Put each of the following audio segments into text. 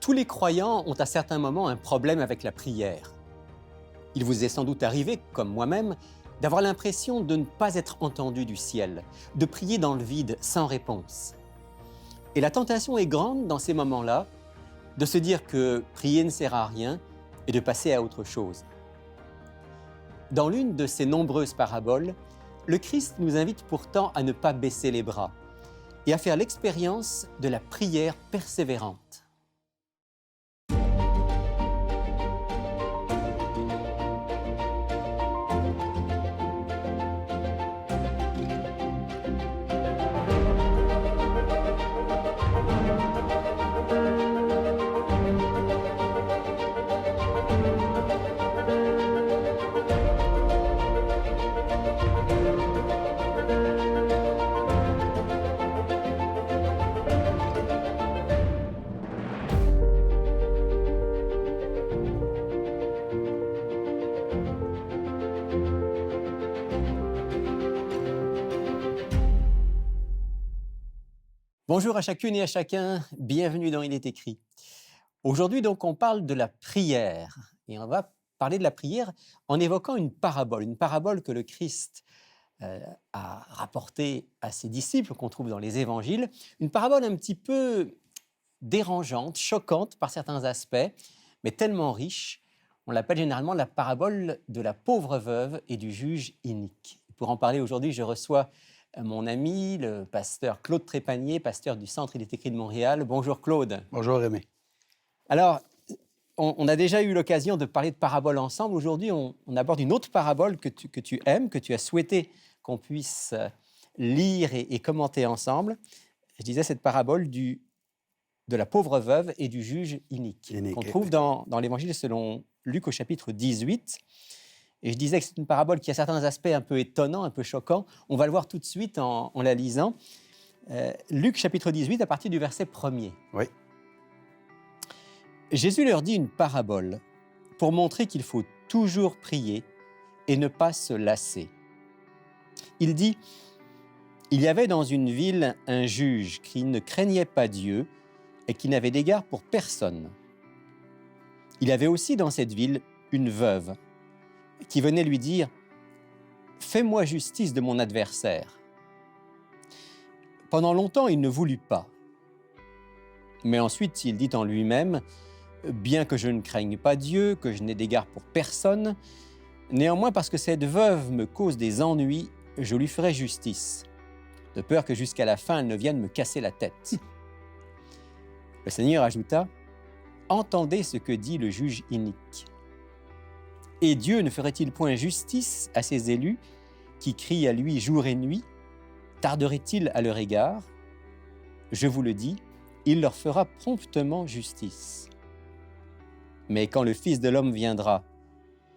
Tous les croyants ont à certains moments un problème avec la prière. Il vous est sans doute arrivé, comme moi-même, d'avoir l'impression de ne pas être entendu du ciel, de prier dans le vide sans réponse. Et la tentation est grande dans ces moments-là de se dire que prier ne sert à rien et de passer à autre chose. Dans l'une de ces nombreuses paraboles, le Christ nous invite pourtant à ne pas baisser les bras et à faire l'expérience de la prière persévérante. Bonjour à chacune et à chacun, bienvenue dans Il est écrit. Aujourd'hui, donc, on parle de la prière. Et on va parler de la prière en évoquant une parabole que le Christ a rapportée à ses disciples, qu'on trouve dans les évangiles. Une parabole un petit peu dérangeante, choquante par certains aspects, mais tellement riche. On l'appelle généralement la parabole de la pauvre veuve et du juge inique. Pour en parler aujourd'hui, je reçois mon ami, le pasteur Claude Trépanier, pasteur du Centre Il est écrit de Montréal. Bonjour Claude. Bonjour Rémi. Alors, on a déjà eu l'occasion de parler de paraboles ensemble. Aujourd'hui, on aborde une autre parabole que tu aimes, que tu as souhaité qu'on puisse lire et commenter ensemble. Je disais cette parabole de la pauvre veuve et du juge inique, qu'on trouve dans l'Évangile selon Luc au chapitre 18. Et je disais que c'est une parabole qui a certains aspects un peu étonnants, un peu choquants. On va le voir tout de suite en la lisant. Luc chapitre 18, à partir du verset 1er. Oui. Jésus leur dit une parabole pour montrer qu'il faut toujours prier et ne pas se lasser. Il dit « Il y avait dans une ville un juge qui ne craignait pas Dieu et qui n'avait d'égard pour personne. Il y avait aussi dans cette ville une veuve qui venait lui dire « Fais-moi justice de mon adversaire ». Pendant longtemps, il ne voulut pas. Mais ensuite, il dit en lui-même « Bien que je ne craigne pas Dieu, que je n'ai d'égard pour personne, néanmoins parce que cette veuve me cause des ennuis, je lui ferai justice, de peur que jusqu'à la fin, elle ne vienne me casser la tête. » Le Seigneur ajouta « Entendez ce que dit le juge inique. Et Dieu ne ferait-il point justice à ses élus qui crient à lui jour et nuit? Tarderait-il à leur égard? Je vous le dis, il leur fera promptement justice. Mais quand le Fils de l'homme viendra,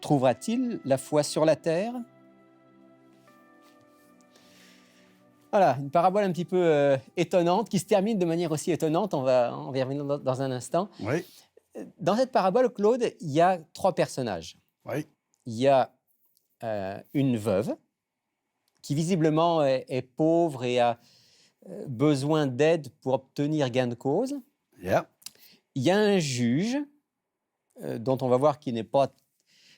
trouvera-t-il la foi sur la terre? » Voilà, une parabole un petit peu étonnante, qui se termine de manière aussi étonnante. On va y revenir dans un instant. Oui. Dans cette parabole, Claude, il y a 3 personnages. Oui. Il y a une veuve qui visiblement est pauvre et a besoin d'aide pour obtenir gain de cause. Yeah. Il y a un juge dont on va voir qu'il n'est pas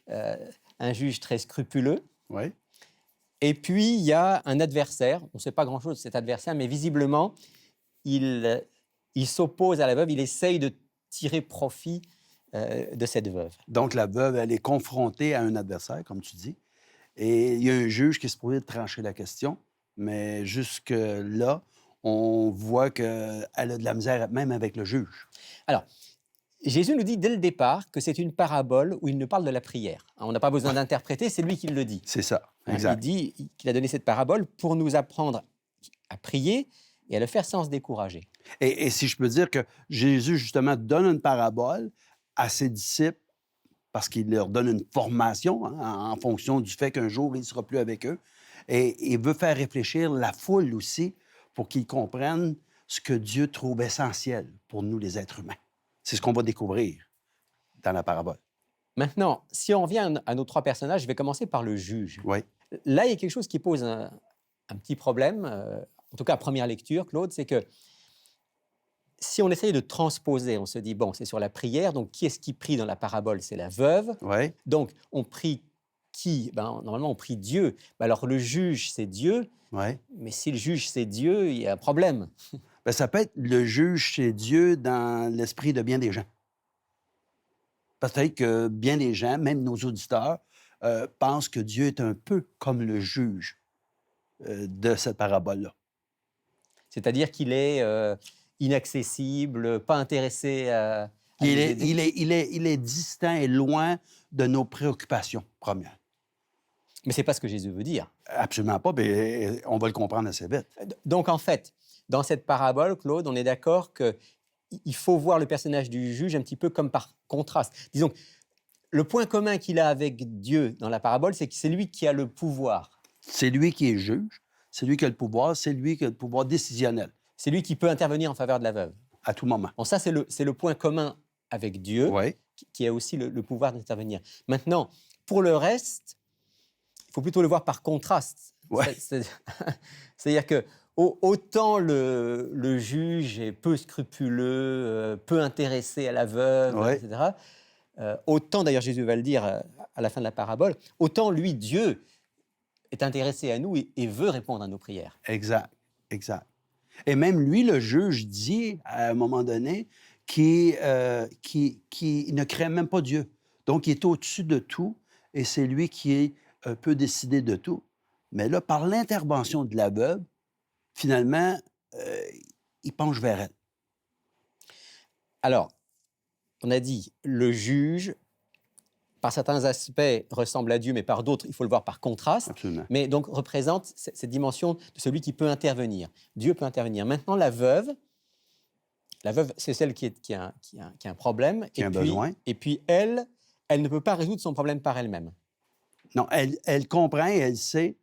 un juge très scrupuleux. Oui. Et puis, il y a un adversaire. On ne sait pas grand-chose de cet adversaire, mais visiblement, il s'oppose à la veuve. Il essaye de tirer profit de cette veuve. Donc, la veuve, elle est confrontée à un adversaire, comme tu dis. Et il y a un juge qui est supposé trancher la question. Mais jusque-là, on voit qu'elle a de la misère même avec le juge. Alors, Jésus nous dit dès le départ que c'est une parabole où il nous parle de la prière. On n'a pas besoin d'interpréter, c'est lui qui le dit. C'est ça, exact. Il dit qu'il a donné cette parabole pour nous apprendre à prier et à le faire sans se décourager. Et si je peux dire que Jésus, justement, donne une parabole à ses disciples parce qu'il leur donne une formation en fonction du fait qu'un jour, il ne sera plus avec eux. Et il veut faire réfléchir la foule aussi pour qu'ils comprennent ce que Dieu trouve essentiel pour nous, les êtres humains. C'est ce qu'on va découvrir dans la parabole. Maintenant, si on revient à nos 3 personnages, je vais commencer par le juge. Oui. Là, il y a quelque chose qui pose un petit problème, en tout cas à première lecture, Claude, c'est que si on essaye de transposer, on se dit, bon, c'est sur la prière, donc qui est-ce qui prie dans la parabole? C'est la veuve. Oui, Donc, on prie qui? Ben, normalement, on prie Dieu. Ben, alors, le juge, c'est Dieu, oui. mais si le juge, c'est Dieu, il y a un problème. Bien, ça peut être le juge chez Dieu dans l'esprit de bien des gens. Peut-être que bien des gens, même nos auditeurs, pensent que Dieu est un peu comme le juge de cette parabole-là. C'est-à-dire qu'il est inaccessible, pas intéressé à Il nous est, aider. il est distant et loin de nos préoccupations premières. Mais ce n'est pas ce que Jésus veut dire. Absolument pas, mais on va le comprendre assez vite. Donc, en fait, dans cette parabole, Claude, on est d'accord qu'il faut voir le personnage du juge un petit peu comme par contraste. Disons que le point commun qu'il a avec Dieu dans la parabole, c'est que c'est lui qui a le pouvoir. C'est lui qui est juge, c'est lui qui a le pouvoir, c'est lui qui a le pouvoir décisionnel C'est lui qui peut intervenir en faveur de la veuve. à tout moment. Bon, ça, c'est le point commun avec Dieu, Oui, qui a aussi le pouvoir d'intervenir. Maintenant, pour le reste, il faut plutôt le voir par contraste. Ouais. C'est-à-dire que autant le juge est peu scrupuleux, peu intéressé à la veuve, Ouais. etc., autant, d'ailleurs Jésus va le dire à la fin de la parabole, autant lui, Dieu, est intéressé à nous et veut répondre à nos prières. Exact, exact. Et même lui, le juge, dit à un moment donné qu'il ne crée même pas Dieu. Donc, il est au-dessus de tout et c'est lui qui peut décider de tout. Mais là, par l'intervention de la veuve, finalement, euh, il penche vers elle. Alors, on a dit, le juge, par certains aspects, ressemble à Dieu, mais par d'autres, il faut le voir par contraste. Absolument. Mais donc représente cette dimension de celui qui peut intervenir. Dieu peut intervenir. Maintenant, la veuve, c'est celle qui a un problème. Qui a un besoin. Et puis elle ne peut pas résoudre son problème par elle-même. Non, elle comprend et elle sait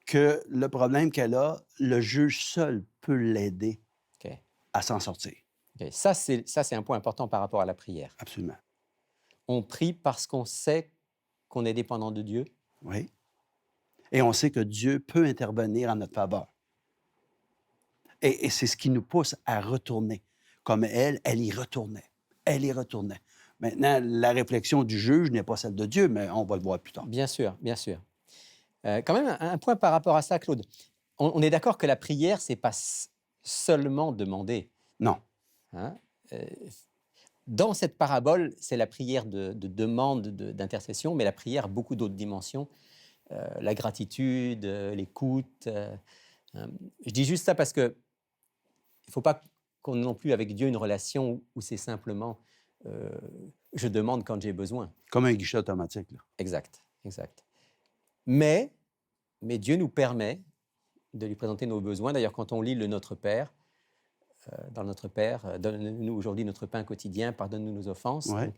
que le problème qu'elle a, le juge seul peut l'aider OK. à s'en sortir. OK. Ça, c'est un point important par rapport à la prière. Absolument. On prie parce qu'on sait qu'on est dépendant de Dieu. Oui. Et on sait que Dieu peut intervenir en notre faveur. Et c'est ce qui nous pousse à retourner. Comme elle y retournait. Elle y retournait. Maintenant, la réflexion du juge n'est pas celle de Dieu, mais on va le voir plus tard. Bien sûr, bien sûr. Quand même, un point par rapport à ça, Claude. On est d'accord que la prière, c'est pas seulement demander. Non. Hein? Dans cette parabole, c'est la prière de demande, d'intercession, mais la prière a beaucoup d'autres dimensions. La gratitude, l'écoute. Je dis juste ça parce que il ne faut pas qu'on ait non plus avec Dieu une relation où c'est simplement je demande quand j'ai besoin. Comme un guichet automatique. Là. Exact, exact. Mais Dieu nous permet de lui présenter nos besoins. D'ailleurs, quand on lit le Notre Père, dans le Notre Père, donne-nous aujourd'hui notre pain quotidien, pardonne-nous nos offenses. Ouais. Donc,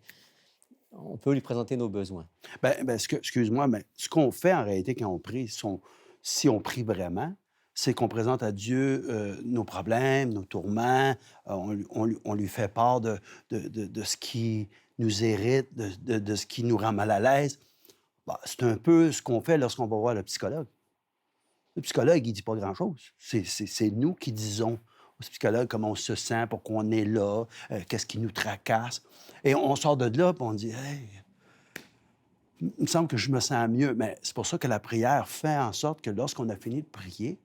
on peut lui présenter nos besoins. Excuse-moi, mais ce qu'on fait en réalité quand on prie, si on prie vraiment, c'est qu'on présente à Dieu nos problèmes, nos tourments, on lui fait part de ce qui nous hérite, de ce qui nous rend mal à l'aise. Bah, c'est un peu ce qu'on fait lorsqu'on va voir le psychologue. Le psychologue, il ne dit pas grand-chose. C'est nous qui disons au psychologue comment on se sent, pourquoi on est là, qu'est-ce qui nous tracasse. Et on sort de là, puis on dit « Hey, il me semble que je me sens mieux. » Mais c'est pour ça que la prière fait en sorte que lorsqu'on a fini de prier,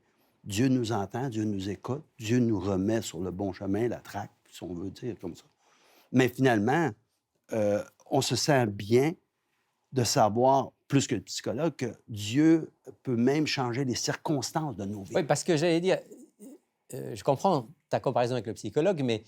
Dieu nous entend, Dieu nous écoute, Dieu nous remet sur le bon chemin, la traque, si on veut dire comme ça. Mais finalement, on se sent bien de savoir, plus que le psychologue, que Dieu peut même changer les circonstances de nos vies. Oui, parce que j'allais dire, je comprends ta comparaison avec le psychologue, mais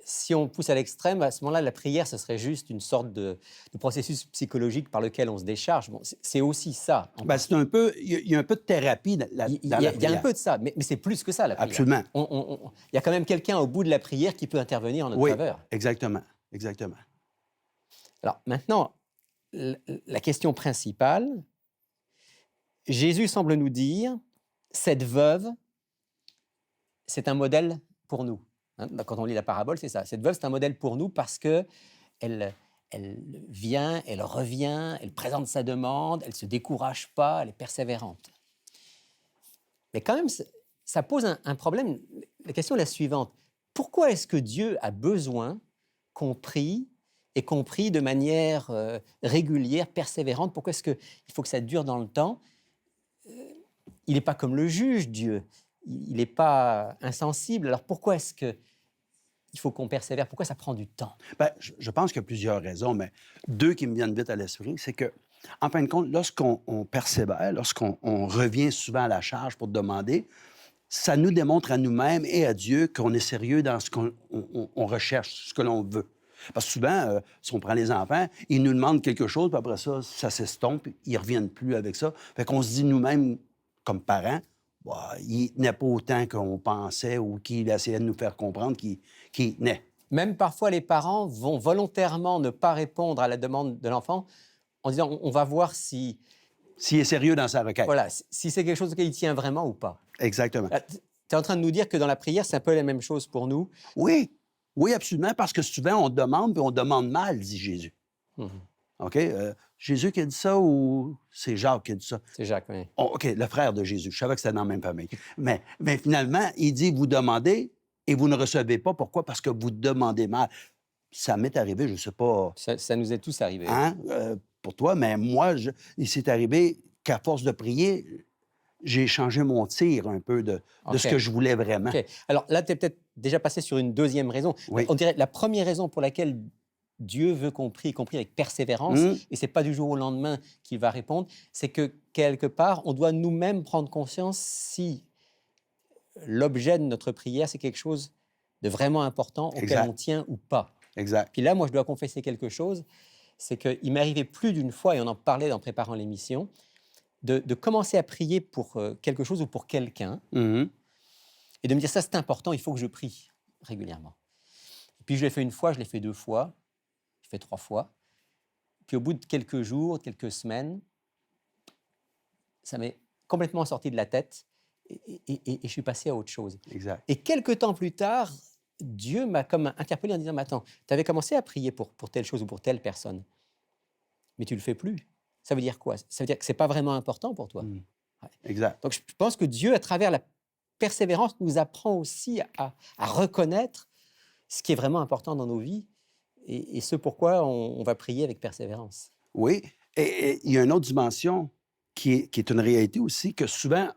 si on pousse à l'extrême, à ce moment-là, la prière, ce serait juste une sorte de processus psychologique par lequel on se décharge. Bon, c'est aussi ça. Ben, c'est un peu, il y a un peu de thérapie dans la Il y a un peu de ça, mais c'est plus que ça, la prière. Absolument. Il y a quand même quelqu'un au bout de la prière qui peut intervenir en notre faveur. Exactement, exactement. Alors maintenant, la question principale, Jésus semble nous dire, cette veuve, c'est un modèle pour nous. Hein, quand on lit la parabole, c'est ça. Cette veuve, c'est un modèle pour nous parce que elle vient, elle revient, elle présente sa demande, elle ne se décourage pas, elle est persévérante. Mais quand même, ça pose un problème. La question est la suivante. Pourquoi est-ce que Dieu a besoin qu'on prie et qu'on prie de manière régulière, persévérante? Pourquoi est-ce qu'il faut que ça dure dans le temps? Il n'est pas comme le juge, Dieu. Il n'est pas insensible. Alors pourquoi est-ce qu'il faut qu'on persévère? Pourquoi ça prend du temps? Bien, je pense qu'il y a plusieurs raisons, mais deux qui me viennent vite à l'esprit, c'est que, en fin de compte, lorsqu'on persévère, lorsqu'on revient souvent à la charge pour demander, ça nous démontre à nous-mêmes et à Dieu qu'on est sérieux dans ce qu'on recherche, ce que l'on veut. Parce que souvent, si on prend les enfants, ils nous demandent quelque chose, puis après ça, ça s'estompe, ils ne reviennent plus avec ça. Fait qu'on se dit nous-mêmes, comme parents, bah, il n'est pas autant qu'on pensait ou qu'il essayait de nous faire comprendre qu'il n'est. Même parfois, les parents vont volontairement ne pas répondre à la demande de l'enfant en disant on va voir si, S'il est sérieux dans sa requête. voilà, si c'est quelque chose auquel il tient vraiment ou pas. Exactement. Tu es en train de nous dire que dans la prière, c'est un peu la même chose pour nous. Oui, oui, absolument, parce que souvent, on demande, puis on demande mal, dit Jésus. Mhm. OK? Jésus qui a dit ça ou c'est Jacques qui a dit ça? C'est Jacques, oui. OK, le frère de Jésus. Je savais que c'était dans la même famille. Mais finalement, il dit, vous demandez et vous ne recevez pas. Pourquoi? Parce que vous demandez mal. Ça m'est arrivé, je ne sais pas, Ça nous est tous arrivé. hein, pour toi, mais moi, il s'est arrivé qu'à force de prier, j'ai changé mon tir un peu de ce OK. que je voulais vraiment. OK. Alors là, tu es peut-être déjà passé sur une deuxième raison. Oui. On dirait la première raison pour laquelle Dieu veut qu'on prie, y compris avec persévérance, et c'est pas du jour au lendemain qu'il va répondre, c'est que quelque part, on doit nous-mêmes prendre conscience si l'objet de notre prière, c'est quelque chose de vraiment important auquel Exact. on tient ou pas. Exact. Puis là, moi, je dois confesser quelque chose, c'est qu'il m'est arrivé plus d'une fois, et on en parlait en préparant l'émission, de commencer à prier pour quelque chose ou pour quelqu'un, Mhm. et de me dire, ça c'est important, il faut que je prie régulièrement. Et puis je l'ai fait une fois, je l'ai fait 2 fois, je l'ai fait 3 fois. Puis au bout de quelques jours, quelques semaines, ça m'est complètement sorti de la tête, et je suis passé à autre chose. Exact. Et quelques temps plus tard, Dieu m'a comme interpellé en disant, mais attends, tu avais commencé à prier pour telle chose ou pour telle personne, mais tu le fais plus. Ça veut dire quoi? Ça veut dire que c'est pas vraiment important pour toi. Mm. Ouais. Exact. Donc je pense que Dieu, à travers la persévérance, nous apprend aussi à reconnaître ce qui est vraiment important dans nos vies et ce pourquoi on va prier avec persévérance. Oui. Et il y a une autre dimension qui est une réalité aussi, que souvent,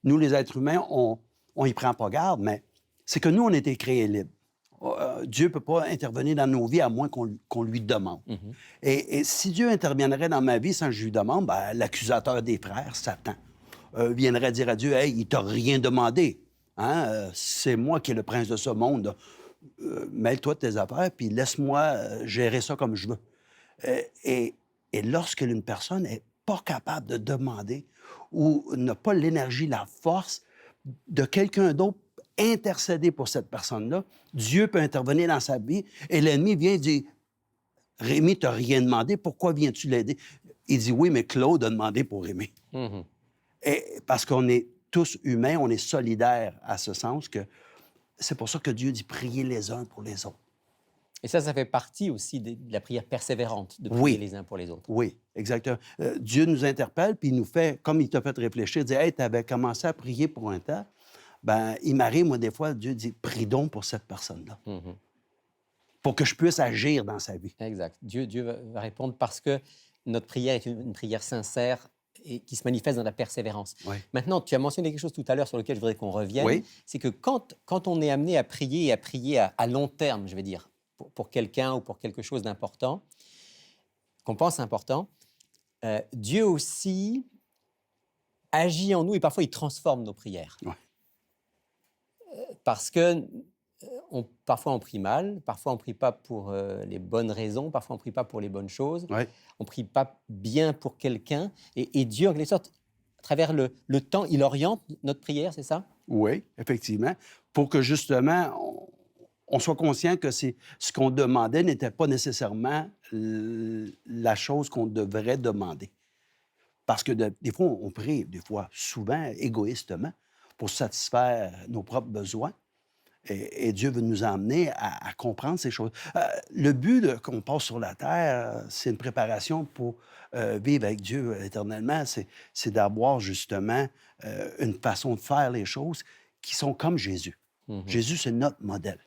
nous, les êtres humains, on y prend pas garde, mais c'est que nous, on a été créés libres. Dieu ne peut pas intervenir dans nos vies à moins qu'on lui demande. Mhm. Et si Dieu interviendrait dans ma vie sans que je lui demande, ben, l'accusateur des frères, Satan, viendrait dire à Dieu, « Hey, il t'a rien demandé. Hein? C'est moi qui est le prince de ce monde. Mêle-toi de tes affaires, puis laisse-moi gérer ça comme je veux. » Et lorsque une personne n'est pas capable de demander ou n'a pas l'énergie, la force de quelqu'un d'autre intercéder pour cette personne-là, Dieu peut intervenir dans sa vie et l'ennemi vient dire, Rémi, tu n'as rien demandé, pourquoi viens-tu l'aider? Il dit, oui, mais Claude a demandé pour Rémi. Mhm. Et parce qu'on est tous humains, on est solidaires à ce sens que c'est pour ça que Dieu dit prier les uns pour les autres. Et ça fait partie aussi de la prière persévérante, de prier Oui. les uns pour les autres. Oui, exactement. Dieu nous interpelle, puis il nous fait, comme il t'a fait réfléchir, dire, hey, tu avais commencé à prier pour un temps. Ben, il m'arrive, moi, des fois, Dieu dit, prie donc pour cette personne-là, Mhm. pour que je puisse agir dans sa vie. Exact. Dieu va répondre parce que notre prière est une prière sincère et qui se manifeste dans la persévérance. Oui. Maintenant, tu as mentionné quelque chose tout à l'heure sur lequel je voudrais qu'on revienne. Oui. C'est que quand on est amené à prier et à prier à long terme, je vais dire, pour quelqu'un ou pour quelque chose d'important, qu'on pense important, Dieu aussi agit en nous et parfois il transforme nos prières. Ouais. Parce que parfois on prie mal, parfois on ne prie pas pour les bonnes raisons, parfois on ne prie pas pour les bonnes choses, Oui. on ne prie pas bien pour quelqu'un. Et Dieu, en quelque sorte, à travers le temps, il oriente notre prière, c'est ça? Oui, effectivement. Pour que justement, on soit conscient que ce qu'on demandait n'était pas nécessairement la chose qu'on devrait demander. Parce que des fois, on prie, des fois, souvent, égoïstement, pour satisfaire nos propres besoins. Et Dieu veut nous emmener à comprendre ces choses. Le but qu'on passe sur la terre, c'est une préparation pour vivre avec Dieu éternellement. C'est d'avoir justement une façon de faire les choses qui sont comme Jésus. Mhm. Jésus, c'est notre modèle.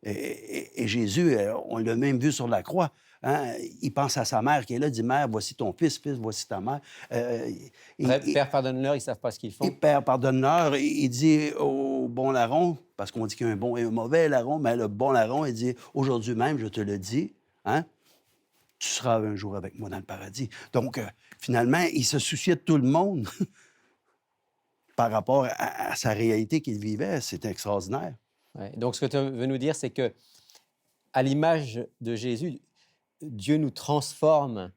Et Jésus, on l'a même vu sur la croix, hein, il pense à sa mère qui est là, il dit, Mère, voici ton fils, fils, voici ta mère. Père, pardonne-leur, ils ne savent pas ce qu'ils Et font. Père, pardonne-leur. Il dit au bon larron, parce qu'on dit qu'il y a un bon et un mauvais larron, mais le bon larron, il dit, aujourd'hui même, je te le dis, hein, tu seras un jour avec moi dans le paradis. Donc, finalement, il se souciait de tout le monde par rapport à sa réalité qu'il vivait. C'était extraordinaire. Ouais. Donc, ce que tu veux nous dire, c'est que, à l'image de Jésus, Dieu nous transforme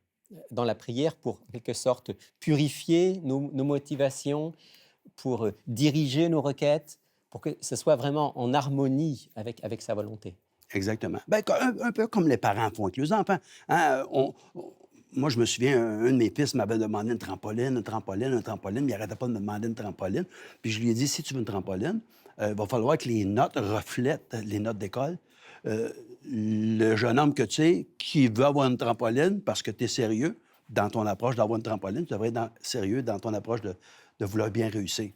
dans la prière pour, en quelque sorte, purifier nos motivations, pour diriger nos requêtes, pour que ce soit vraiment en harmonie avec sa volonté. Exactement. Bien, un peu comme les parents font avec les enfants. Hein, moi, je me souviens, un de mes fils m'avait demandé une trampoline, mais il n'arrêtait pas de me demander une trampoline. Puis je lui ai dit, si tu veux une trampoline, il va falloir que les notes reflètent les notes d'école. Le jeune homme que tu es, qui veut avoir une trampoline parce que tu es sérieux dans ton approche d'avoir une trampoline, tu devrais être sérieux dans ton approche de vouloir bien réussir.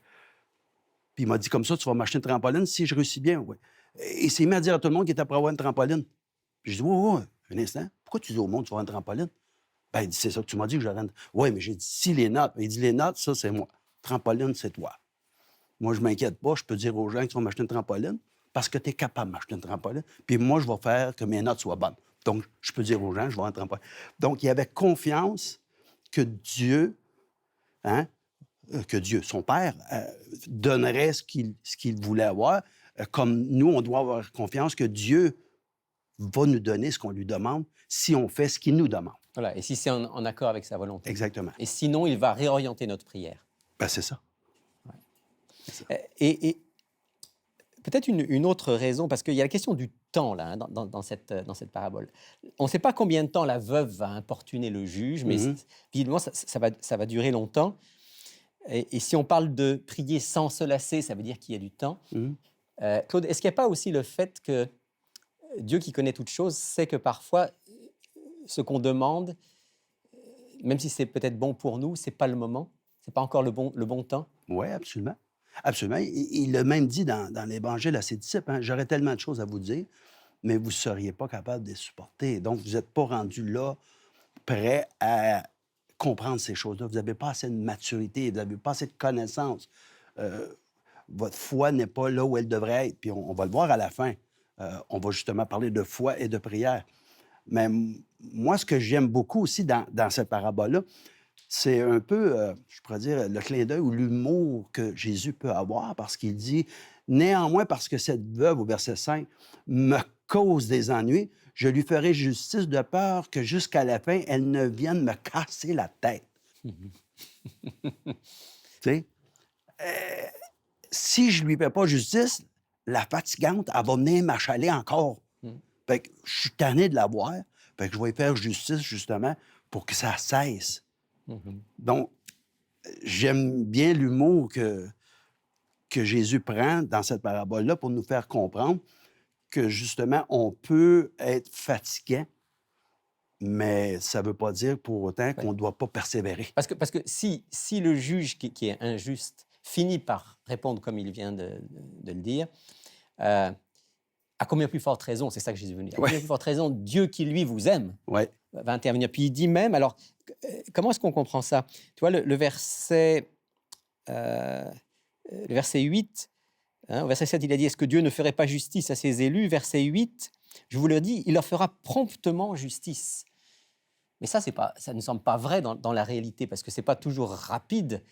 Puis il m'a dit, comme ça, tu vas m'acheter une trampoline si je réussis bien, oui. Et il s'est mis à dire à tout le monde qu'il était pour avoir une trampoline. Puis j'ai dit, ouais, un instant, pourquoi tu dis au monde que tu vas avoir une trampoline? Ben, il dit, c'est ça que tu m'as dit que j'aurais une... Oui, mais j'ai dit, si les notes. Il dit, les notes, ça, c'est moi. Trampoline, c'est toi. Moi, je m'inquiète pas. Je peux dire aux gens qu'ils vont m'acheter une trampoline parce que tu es capable de m'acheter une trampoline. Puis moi, je vais faire que mes notes soient bonnes. Donc, je peux dire aux gens, je vais avoir une trampoline. Donc, il avait confiance que Dieu, hein, son Père, donnerait ce qu'il voulait avoir. Comme nous, on doit avoir confiance que Dieu va nous donner ce qu'on lui demande si on fait ce qu'il nous demande. Voilà, et si c'est en accord avec sa volonté. Exactement. Et sinon, il va réorienter notre prière. Ben, c'est ça. Ouais. C'est ça. Et peut-être une autre raison, parce qu'il y a la question du temps là, hein, dans cette parabole. On ne sait pas combien de temps la veuve va importuner le juge, mais visiblement, ça va durer longtemps. Et si on parle de prier sans se lasser, ça veut dire qu'il y a du temps. Claude, est-ce qu'il n'y a pas aussi le fait que Dieu, qui connaît toutes choses, sait que parfois, ce qu'on demande, même si c'est peut-être bon pour nous, ce n'est pas le moment, ce n'est pas encore le bon temps? Oui, absolument. Absolument. Il l'a même dit dans l'Évangile à ses disciples, hein, j'aurais tellement de choses à vous dire, mais vous ne seriez pas capable de les supporter. Donc, vous n'êtes pas rendu là, prêt à comprendre ces choses-là. Vous n'avez pas assez de maturité, vous n'avez pas assez de connaissances. Votre foi n'est pas là où elle devrait être. Puis on va le voir à la fin. On va justement parler de foi et de prière. Mais moi, ce que j'aime beaucoup aussi dans cette parabole-là, c'est un peu, je pourrais dire, le clin d'œil ou l'humour que Jésus peut avoir, parce qu'il dit, néanmoins, parce que cette veuve, au verset 5, me cause des ennuis, je lui ferai justice de peur que jusqu'à la fin, elle ne vienne me casser la tête. Tu sais? Si je lui fais pas justice, la fatigante, elle va venir m'achaler encore. Fait que je suis tanné de la voir. Fait que je vais lui faire justice, justement, pour que ça cesse. Donc, j'aime bien l'humour que Jésus prend dans cette parabole-là pour nous faire comprendre que, justement, on peut être fatiguant, mais ça ne veut pas dire pour autant qu'on ne doit pas persévérer. Parce que si le juge qui est injuste finit par répondre comme il vient de le dire, à combien plus forte raison, c'est ça que Jésus veut dire, à combien plus forte raison, Dieu qui, lui, vous aime, va intervenir. Puis il dit même, alors, comment est-ce qu'on comprend ça? Tu vois, le verset 8, hein, au verset 7, il a dit, est-ce que Dieu ne ferait pas justice à ses élus? Verset 8, je vous le dis, il leur fera promptement justice. Mais ça ne semble pas vrai dans la réalité, parce que ce n'est pas toujours rapide,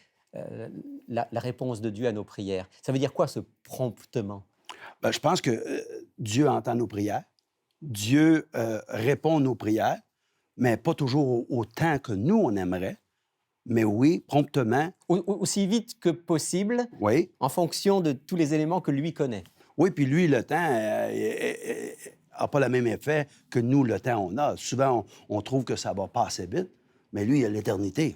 la réponse de Dieu à nos prières. Ça veut dire quoi, ce promptement? Bien, je pense que Dieu entend nos prières. Dieu répond à nos prières, mais pas toujours au temps que nous, on aimerait. Mais oui, promptement. Aussi vite que possible, en fonction de tous les éléments que lui connaît. Oui, puis lui, le temps n'a pas le même effet que nous, le temps on a. Souvent, on trouve que ça va pas assez vite, mais lui, il a l'éternité.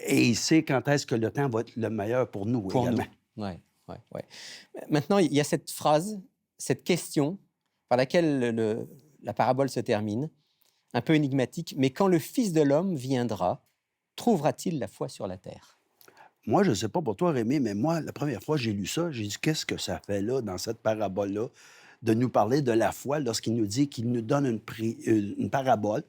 Et il sait quand est-ce que le temps va être le meilleur pour nous également. Oui. Maintenant, il y a cette phrase, cette question par laquelle la parabole se termine, un peu énigmatique, mais quand le Fils de l'homme viendra, trouvera-t-il la foi sur la terre? Moi, je ne sais pas pour toi, Rémi, mais moi, la première fois que j'ai lu ça, j'ai dit, qu'est-ce que ça fait là, dans cette parabole-là, de nous parler de la foi lorsqu'il nous dit qu'il nous donne une parabole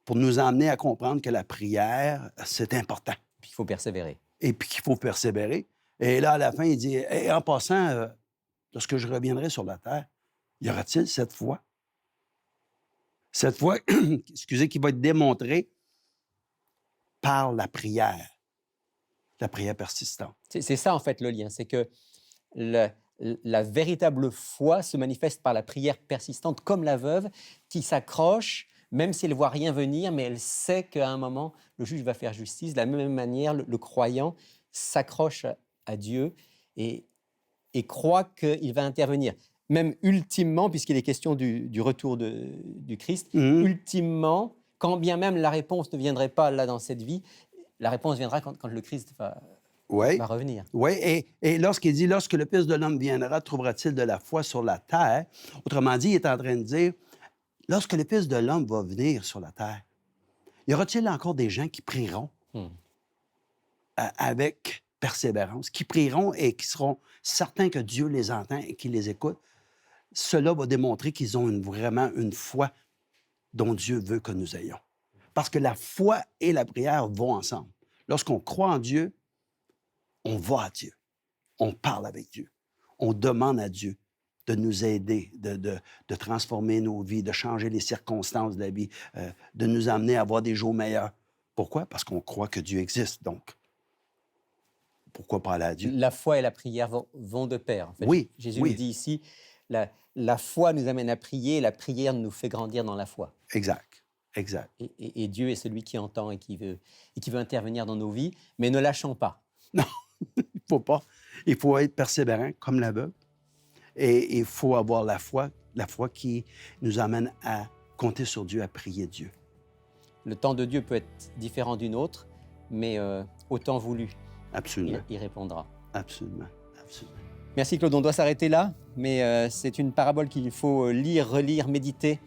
pour nous emmener à comprendre que la prière, c'est important. Puis il faut persévérer. Et puis qu'il faut persévérer. Et là, à la fin, il dit, et en passant, lorsque je reviendrai sur la terre, y aura-t-il cette foi? Cette foi, excusez, qui va être démontrée par la prière persistante. C'est ça, en fait, le lien. C'est que la véritable foi se manifeste par la prière persistante, comme la veuve, qui s'accroche, même si elle ne voit rien venir, mais elle sait qu'à un moment, le juge va faire justice. De la même manière, le croyant s'accroche à Dieu et croit qu'il va intervenir. Même ultimement, puisqu'il est question du retour du Christ, ultimement, quand bien même la réponse ne viendrait pas là dans cette vie, la réponse viendra quand le Christ va revenir. Oui, et lorsqu'il dit « Lorsque le Fils de l'homme viendra, trouvera-t-il de la foi sur la terre? » Autrement dit, il est en train de dire « Lorsque le Fils de l'homme va venir sur la terre, y aura-t-il encore des gens qui prieront avec persévérance, qui prieront et qui seront certains que Dieu les entend et qu'il les écoute? » Cela va démontrer qu'ils ont vraiment une foi dont Dieu veut que nous ayons. Parce que la foi et la prière vont ensemble. Lorsqu'on croit en Dieu, on va à Dieu. On parle avec Dieu. On demande à Dieu de nous aider, de transformer nos vies, de changer les circonstances de la vie, de nous amener à avoir des jours meilleurs. Pourquoi? Parce qu'on croit que Dieu existe. Donc, pourquoi pas aller à Dieu? La foi et la prière vont de pair. En fait. Oui. Jésus nous dit ici, la foi nous amène à prier, la prière nous fait grandir dans la foi. Exact. Et Dieu est celui qui entend et qui veut intervenir dans nos vies, mais ne lâchons pas. Non, il ne faut pas. Il faut être persévérant, comme l'aveugle. Et il faut avoir la foi qui nous amène à compter sur Dieu, à prier Dieu. Le temps de Dieu peut être différent d'une autre, mais au temps voulu, absolument. Il répondra. Absolument. Merci Claude, on doit s'arrêter là, mais c'est une parabole qu'il faut lire, relire, méditer,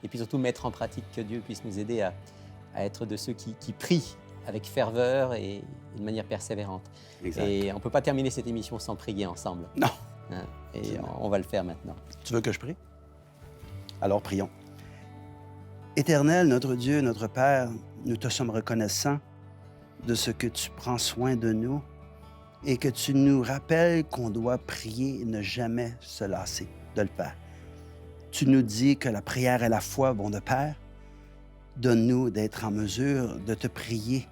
et puis surtout mettre en pratique, que Dieu puisse nous aider à être de ceux qui prient avec ferveur et de manière persévérante. Exact. Et on ne peut pas terminer cette émission sans prier ensemble. Non. Et on va le faire maintenant. Tu veux que je prie? Alors prions. Éternel, notre Dieu, notre Père, nous te sommes reconnaissants de ce que tu prends soin de nous et que tu nous rappelles qu'on doit prier et ne jamais se lasser de le faire. Tu nous dis que la prière et la foi vont de pair. Donne-nous d'être en mesure de te prier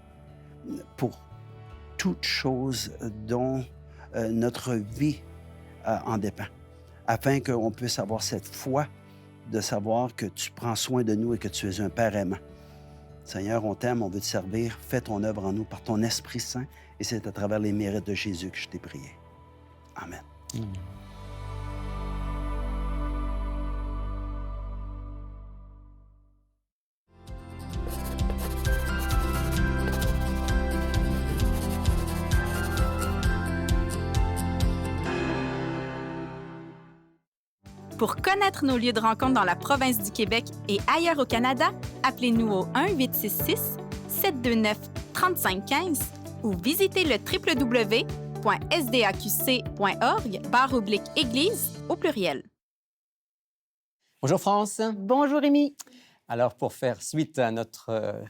pour toute chose dont notre vie en dépend, afin qu'on puisse avoir cette foi de savoir que tu prends soin de nous et que tu es un Père aimant. Seigneur, on t'aime, on veut te servir. Fais ton œuvre en nous par ton Esprit Saint et c'est à travers les mérites de Jésus que je t'ai prié. Amen. Pour connaître nos lieux de rencontre dans la province du Québec et ailleurs au Canada, appelez-nous au 1-866-729-3515 ou visitez le www.sdaqc.org/église au pluriel. Bonjour France. Bonjour Rémi. Alors, pour faire suite à notre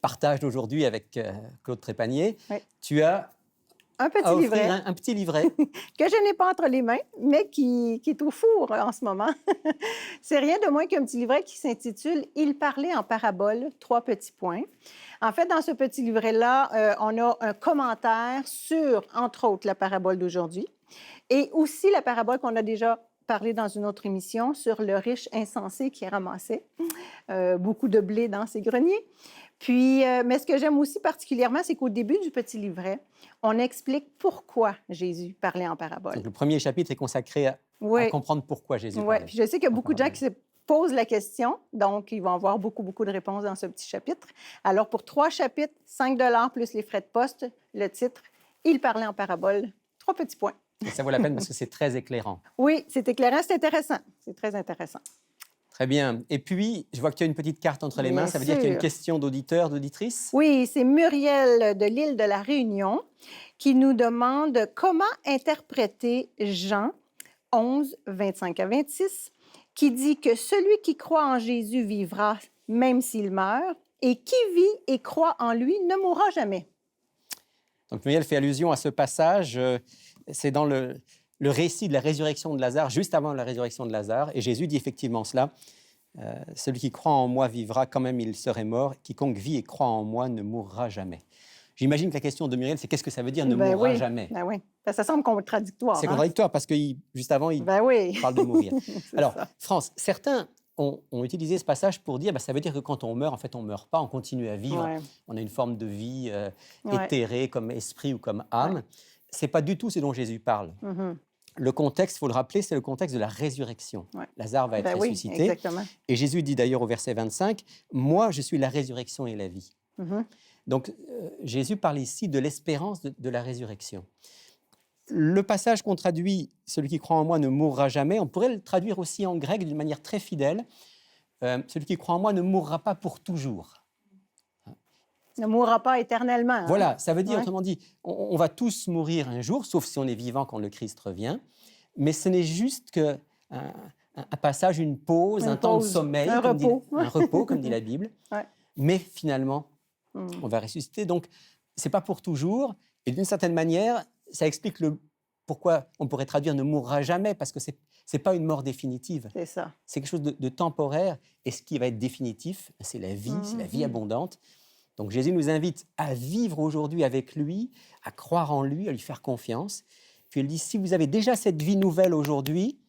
partage d'aujourd'hui avec Claude Trépanier, tu as un petit livret. Un petit livret. Que je n'ai pas entre les mains, mais qui est au four en ce moment. C'est rien de moins qu'un petit livret qui s'intitule « Il parlait en parabole, 3 petits points ». En fait, dans ce petit livret-là, on a un commentaire sur, entre autres, la parabole d'aujourd'hui et aussi la parabole qu'on a déjà parlé dans une autre émission sur le riche insensé qui ramassait beaucoup de blé dans ses greniers. Puis, mais ce que j'aime aussi particulièrement, c'est qu'au début du petit livret, on explique pourquoi Jésus parlait en parabole. Donc, le premier chapitre est consacré à comprendre pourquoi Jésus parlait. Puis je sais qu'il y a beaucoup de gens qui se posent la question, donc ils vont avoir beaucoup de réponses dans ce petit chapitre. Alors, pour 3 chapitres, 5 $ plus les frais de poste, le titre « Il parlait en parabole, 3 petits points ». Et ça vaut la peine parce que c'est très éclairant. Oui, c'est éclairant, c'est intéressant. C'est très intéressant. Très bien. Et puis, je vois que tu as une petite carte entre les mains. Ça veut dire qu'il y a une question d'auditeur, d'auditrice? Oui, c'est Muriel de l'île de la Réunion qui nous demande comment interpréter Jean 11, 25 à 26, qui dit que celui qui croit en Jésus vivra même s'il meurt, et qui vit et croit en lui ne mourra jamais. Donc Muriel fait allusion à ce passage, c'est dans le récit de la résurrection de Lazare, juste avant la résurrection de Lazare, et Jésus dit effectivement cela, celui qui croit en moi vivra quand même il serait mort, quiconque vit et croit en moi ne mourra jamais. J'imagine que la question de Muriel, c'est qu'est-ce que ça veut dire ne mourra jamais? Ben oui, ça semble contradictoire. C'est hein? contradictoire parce que juste avant, il Ben oui. parle de mourir. C'est Alors, ça. France, certains ont utilisé ce passage pour dire ça veut dire que quand on meurt, en fait, on ne meurt pas, on continue à vivre. Ouais. On a une forme de vie Ouais. éthérée comme esprit ou comme âme. Ouais. Ce n'est pas du tout ce dont Jésus parle. Mhm. Le contexte, il faut le rappeler, c'est le contexte de la résurrection. Ouais. Lazare va être Ben oui, ressuscité. exactement. Et Jésus dit d'ailleurs au verset 25, « Moi, je suis la résurrection et la vie. Mhm. » Donc, Jésus parle ici de l'espérance de la résurrection. Le passage qu'on traduit, « Celui qui croit en moi ne mourra jamais », on pourrait le traduire aussi en grec d'une manière très fidèle. « Celui qui croit en moi ne mourra pas pour toujours. » Ne mourra pas éternellement. hein? Voilà, ça veut dire, Ouais. autrement dit, on va tous mourir un jour, sauf si on est vivant quand le Christ revient, mais ce n'est juste qu'un un passage, une pause, Une un temps de pause, sommeil, un comme dit- repos. un repos, comme dit la Bible. Ouais. Mais finalement, Mm. on va ressusciter. Donc, ce n'est pas pour toujours. Et d'une certaine manière, ça explique pourquoi on pourrait traduire « ne mourra jamais », parce que ce n'est pas une mort définitive. C'est ça. C'est quelque chose de temporaire. Et ce qui va être définitif, c'est la vie, c'est la vie abondante. Donc Jésus nous invite à vivre aujourd'hui avec lui, à croire en lui, à lui faire confiance. Puis il dit, si vous avez déjà cette vie nouvelle aujourd'hui,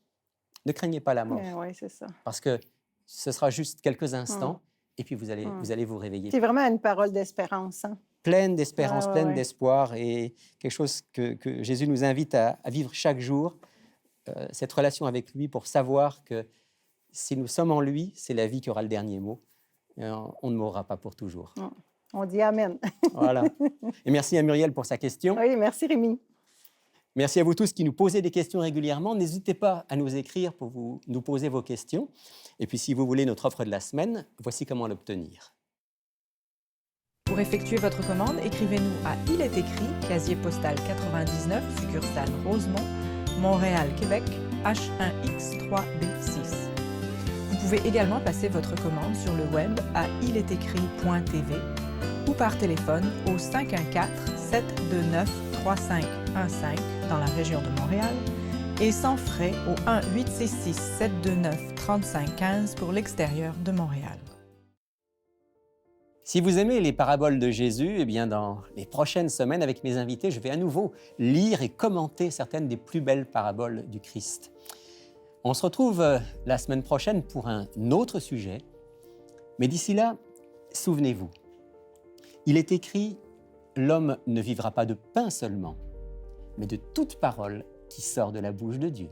ne craignez pas la mort, Oui, c'est ça. parce que ce sera juste quelques instants, et puis vous allez vous réveiller. C'est vraiment une parole d'espérance. Hein? Pleine d'espérance, Ouais, pleine ouais. d'espoir, et quelque chose que Jésus nous invite à vivre chaque jour, cette relation avec lui, pour savoir que si nous sommes en lui, c'est la vie qui aura le dernier mot. Et on ne mourra pas pour toujours. On dit Amen. Voilà. Et merci à Muriel pour sa question. Oui, merci Rémi. Merci à vous tous qui nous posez des questions régulièrement. N'hésitez pas à nous écrire pour nous poser vos questions. Et puis, si vous voulez notre offre de la semaine, voici comment l'obtenir. Pour effectuer votre commande, écrivez-nous à Il est écrit, casier postal 99, succursale Rosemont, Montréal, Québec, H1X3B6. Vous pouvez également passer votre commande sur le web à ilestécrit.tv ou par téléphone au 514-729-3515 dans la région de Montréal et sans frais au 1-866-729-3515 pour l'extérieur de Montréal. Si vous aimez les paraboles de Jésus, eh bien, dans les prochaines semaines, avec mes invités, je vais à nouveau lire et commenter certaines des plus belles paraboles du Christ. On se retrouve la semaine prochaine pour un autre sujet. Mais d'ici là, souvenez-vous, il est écrit « L'homme ne vivra pas de pain seulement, mais de toute parole qui sort de la bouche de Dieu. »